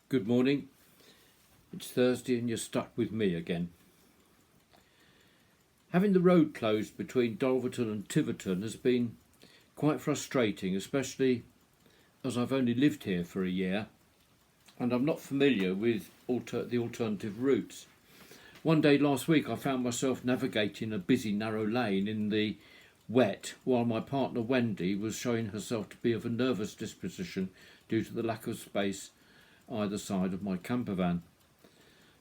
Good morning. It's Thursday and you're stuck with me again. Having the road closed between Dulverton and Tiverton has been quite frustrating, especially as I've only lived here for a year and I'm not familiar with the alternative routes. One day last week I found myself navigating a busy narrow lane in the wet while my partner Wendy was showing herself to be of a nervous disposition due to the lack of space either side of my camper van.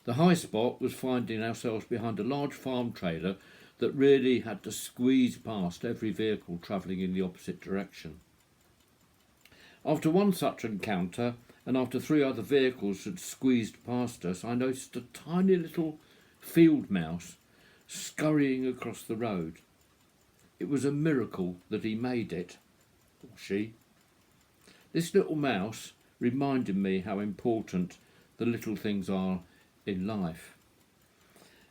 The high spot was finding ourselves behind a large farm trailer that really had to squeeze past every vehicle travelling in the opposite direction. After one such encounter, and after 3 other vehicles had squeezed past us, I noticed a tiny little field mouse scurrying across the road. It was a miracle that he made it, or she. This little mouse reminded me how important the little things are in life.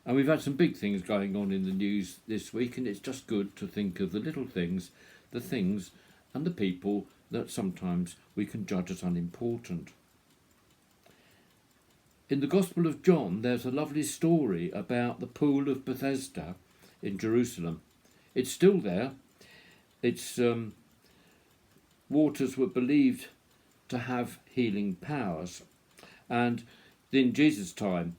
And we've had some big things going on in the news this week, and it's just good to think of the little things, the things and the people that sometimes we can judge as unimportant. In the Gospel of John, there's a lovely story about the pool of Bethesda in Jerusalem. It's still there. Its waters were believed to have healing powers, and in Jesus' time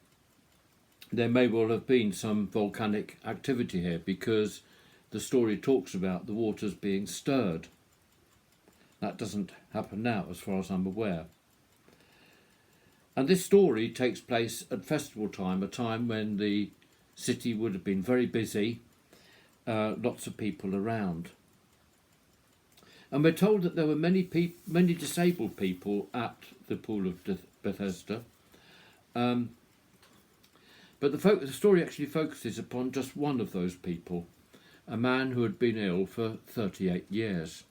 there may well have been some volcanic activity here, because the story talks about the waters being stirred. That doesn't happen now as far as I'm aware. And this story takes place at festival time, a time when the city would have been very busy, lots of people around. And we're told that there were many disabled people at the pool of Bethesda. But the story actually focuses upon just one of those people, a man who had been ill for 38 years.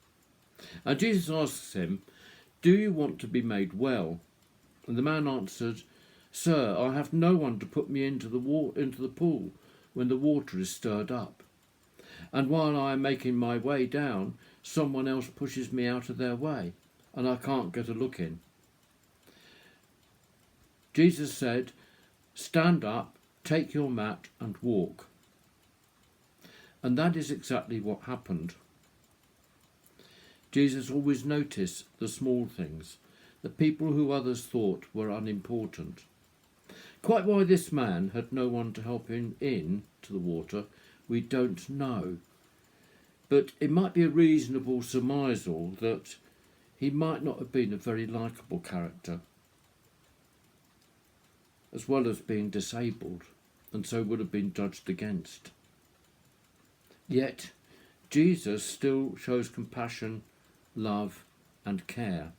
And Jesus asks him, "Do you want to be made well?" And the man answered, "Sir, I have no one to put me into the pool when the water is stirred up. And while I am making my way down, someone else pushes me out of their way, and I can't get a look in." Jesus said, "Stand up, take your mat and walk." And that is exactly what happened. Jesus always noticed the small things, the people who others thought were unimportant. Quite why this man had no one to help him in to the water, we don't know. But it might be a reasonable surmisal that he might not have been a very likeable character, as well as being disabled, and so would have been judged against. Yet Jesus still shows compassion, love and care.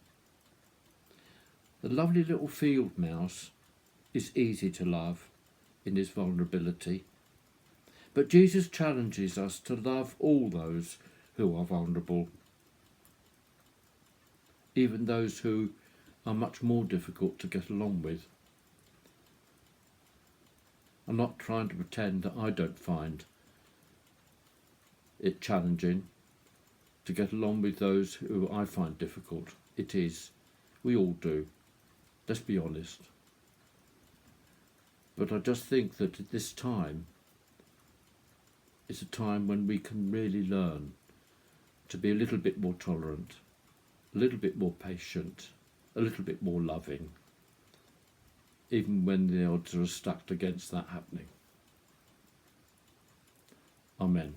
The lovely little field mouse is easy to love in his vulnerability. But Jesus challenges us to love all those who are vulnerable, even those who are much more difficult to get along with. I'm not trying to pretend that I don't find it challenging to get along with those who I find difficult. It is. We all do. Let's be honest. But I just think that at this time, it's a time when we can really learn to be a little bit more tolerant, a little bit more patient, a little bit more loving, even when the odds are stacked against that happening. Amen.